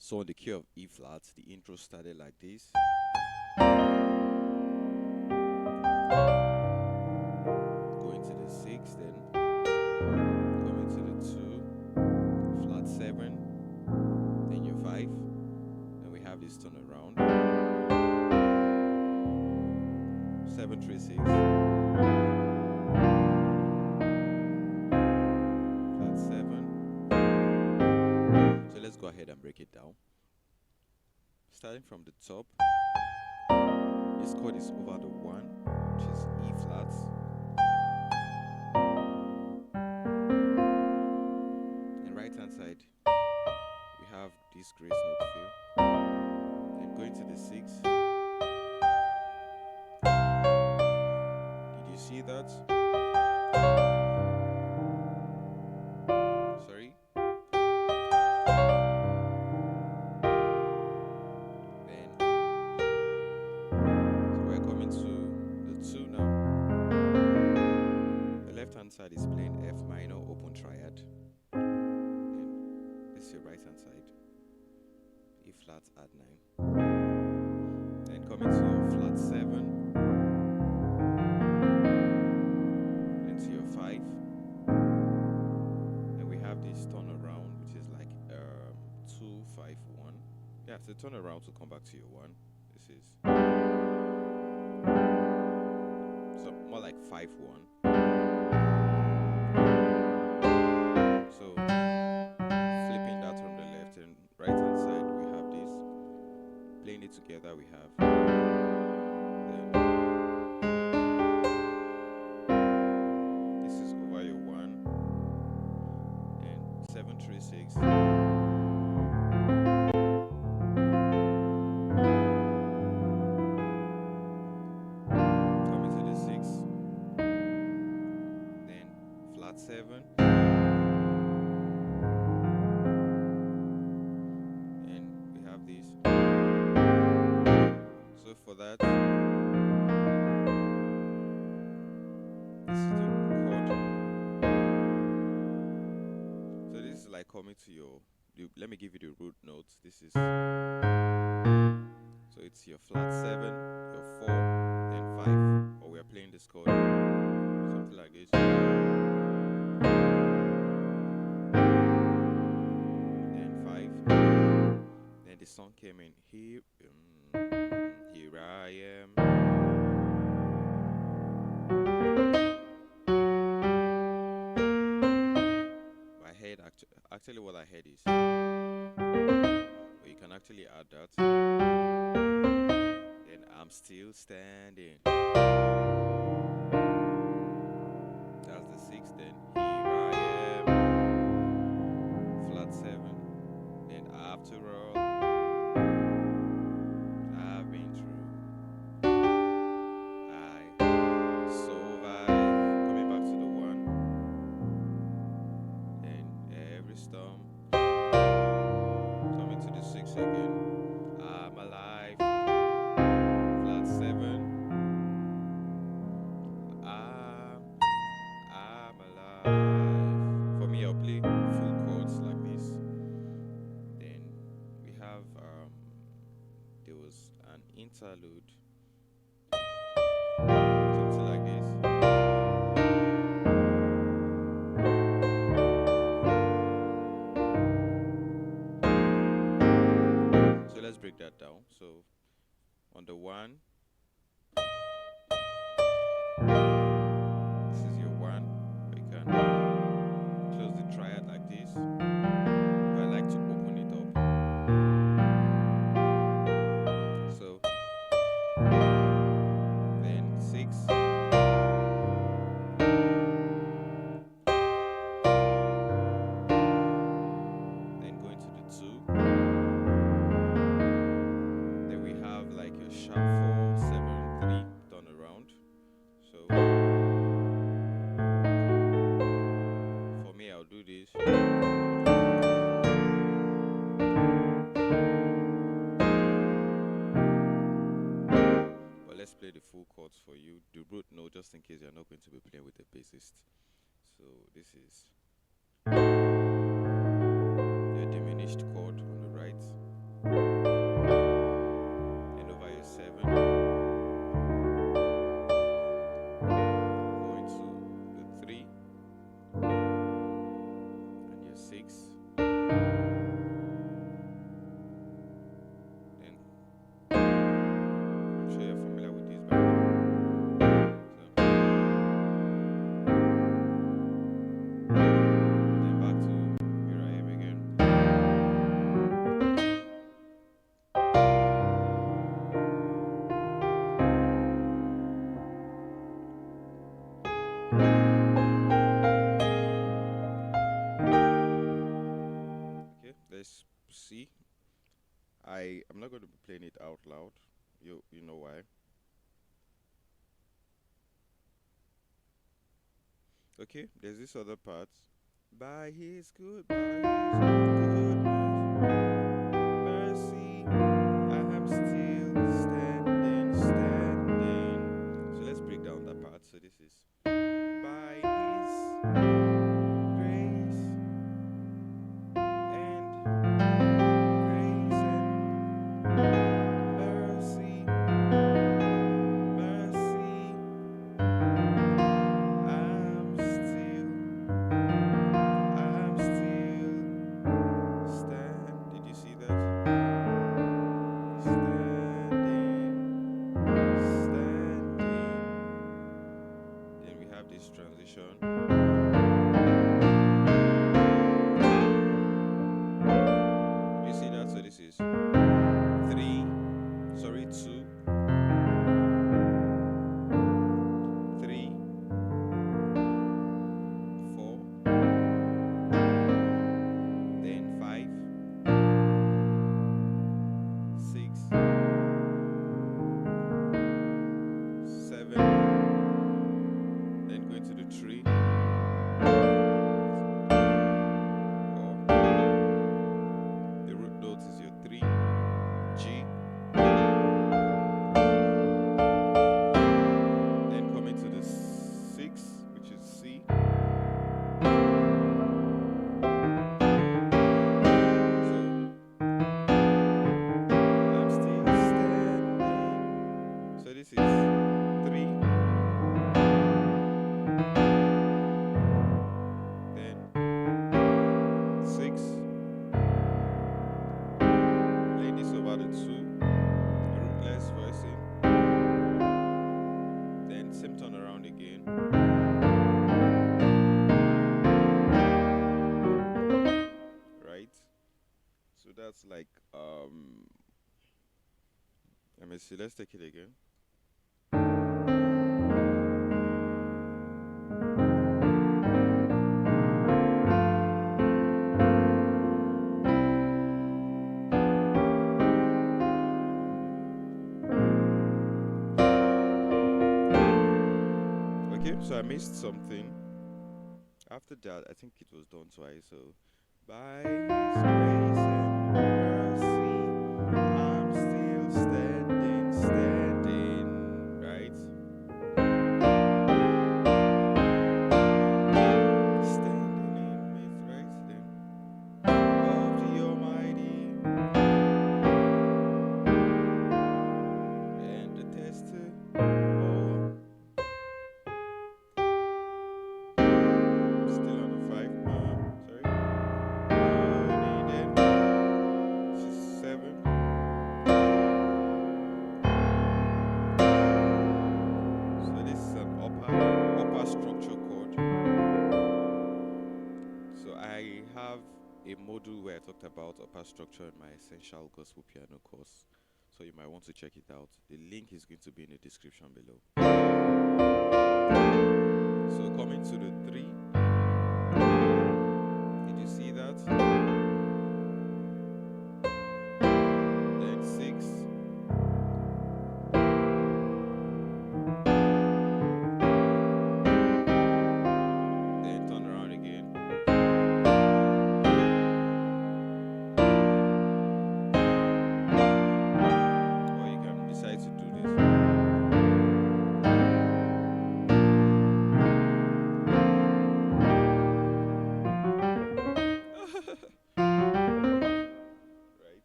So on the key of E flat, the intro started like this. Going to the 6, then coming to the 2, flat 7, then your 5. Then we have this turn around. 7 3 6. Flat 7. So let's go ahead and break it down. Starting from the top, this chord is over the 1, which is E flat. And right hand side, we have this grace note fill. Then going to the 6. Did you see that? Sorry. Then, so we're coming to the 2 now. The left hand side is playing F minor open triad. Then this is your right hand side. E flat add 9. Then coming to your flat 7. Then to your 5. Then we have this turn around, which is like 2 5 1. Yeah, so turn around to come back to your 1. This is so more like 5 1. So flipping that from the left and right hand side, we have this. Playing it together, we have then this is over your 1 and 7 3 6. Coming to the 6, then flat 7. And we have this. So for that, this is the chord. So this is like coming to your, let me give you the root notes. This is, so it's your flat 7, your 4, then 5, or we are playing this chord, something like this. Then 5, then the song came in, here I am. My head, actually what I heard is, but you can actually add that. Then I'm still standing. That's the 6. Then here I am. Flat 7. Then after all, I've been through. I survived. Coming back to the 1. Then every storm. Coming to the 6 again. I'm alive. Flat 7. I'm alive. For me, I'll play full chords like this. Then we have there was an interlude, something like this. So let's break that down. So on the 1, this is your 1. You can close the triad like this. But I like to open it up. So then 6. Then going to the 2. Then we have like a sharp 4 7 3 turn around. So for me, I'll do this. But let's play the full chords for you. The root note, just in case you're not going to be playing with the bassist. So this is the diminished chord on the right. I'm not going to be playing it out loud. You know why? Okay, there's this other part. By his goodness, mercy, I am still standing, standing. So let's break down that part. So this is by his grace and mercy, mercy, I'm still stand. Did you see that? Standing, standing. Then we have this transition. Did you see that? So this is 2, 3, 4, then 5, 6, 7, then going to the 3, 4. The root note is your 3, G. Then coming to the 6, which is C. I'm still standing. So this is 3, then 6, play this over the 2, rootless voicing, then same turn around again, right? So that's like let me see, let's take it again. Okay, so I missed something. After that, I think it was done twice. So, by His grace and mercy, I'm still standing, standing, right? Standing in midst, right? Then of the Almighty, and the testimony. Still on the 5, sorry. Then 7. So this is an upper structure chord. So I have a module where I talked about upper structure in my essential gospel piano course. So you might want to check it out. The link is going to be in the description below. So coming to the 3. Did you see that? Then 6. Then turn around again. Or you can decide to do this. Right.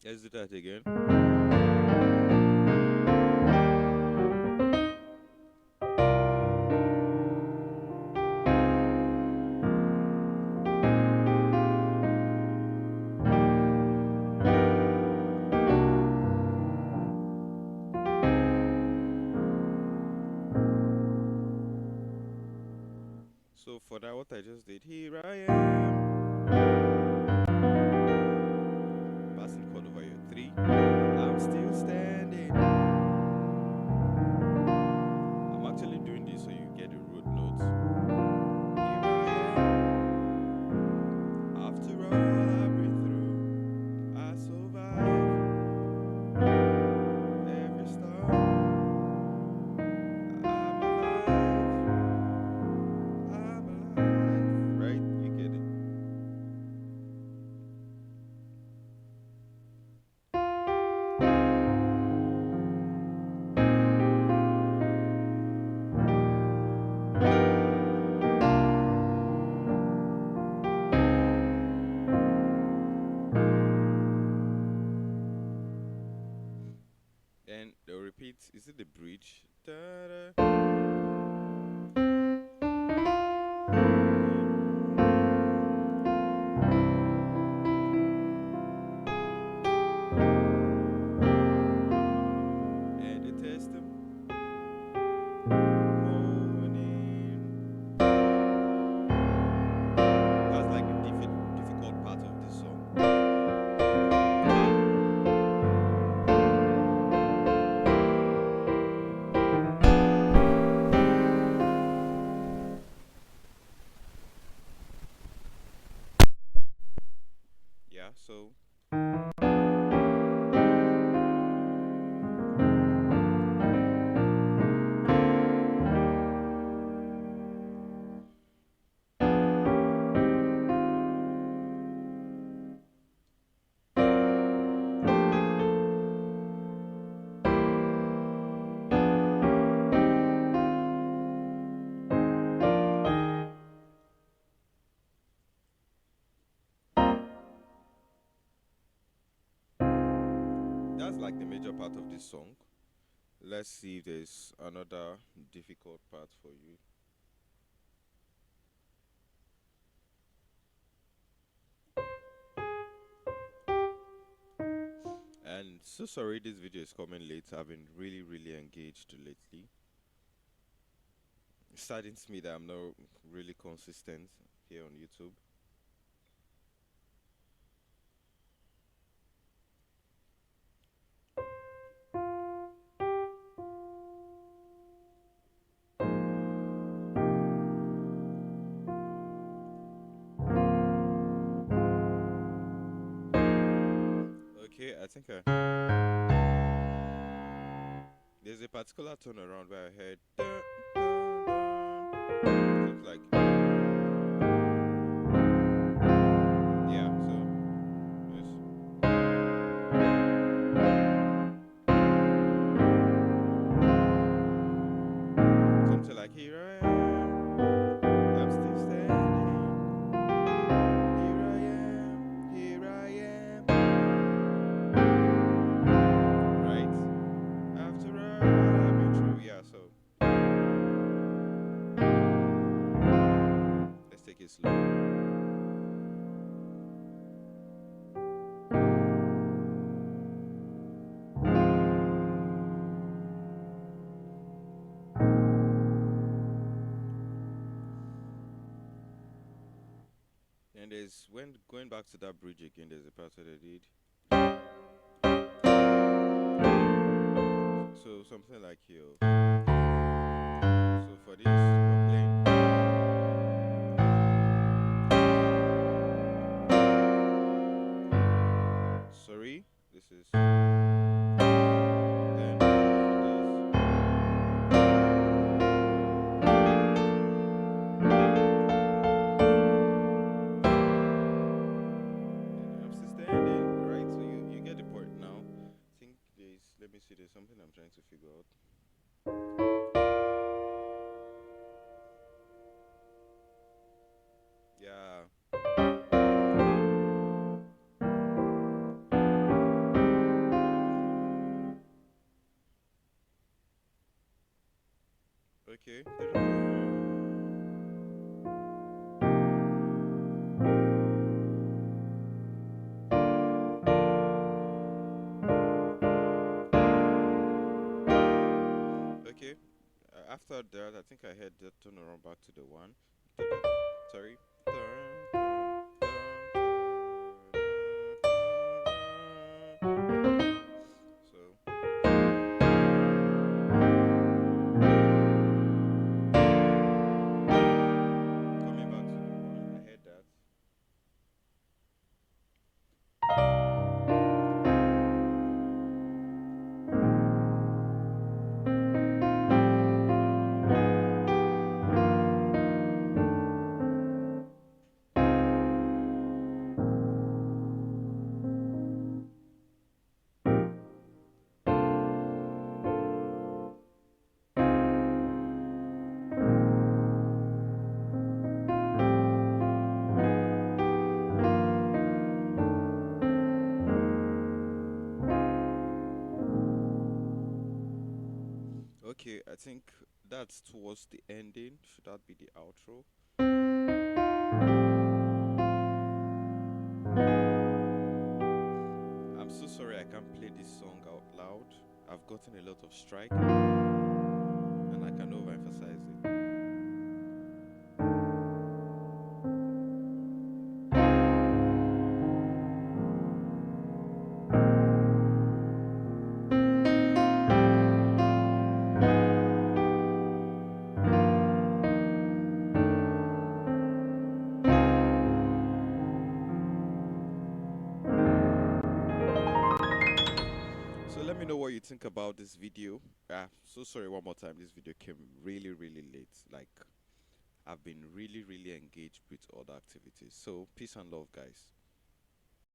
Let's do that again. So for that, what I just did, here I am. Passing chord over your 3. I'm still standing. I'm actually doing this so you get the root notes. Here I am. After all I've been through. right? Is it the bridge? Da-da. And the testimony. That's like the difficult part of this song. Yeah, so that's like the major part of this song. Let's see if there's another difficult part for you. And so sorry this video is coming late. I've been really engaged lately. It saddens me that I'm not really consistent here on YouTube. Okay, I think there's a particular turnaround where I heard dun, dun, dun. It's like yeah, so yes. Something like here I am, I'm still standing. Here I am. Right? After all I've been through, yeah, so let's take it slow. And there's when going back to that bridge again, there's a part that I did. So something like here. So for this, we're playing. Sorry, this is. Then for I'm still standing, right? So you get the point now. I think let me see, there's something I'm trying to figure out. Yeah. Okay. Okay. After that, I think I had that turn around back to the one. Sorry. So coming back to the one, I had that. Okay, I think that's towards the ending. Should that be the outro? I'm so sorry I can't play this song out loud. I've gotten a lot of strike and I can overemphasize it. So let me know what you think about this video. So sorry one more time. This video came really, really late. Like I've been really, really engaged with other activities. So peace and love, guys.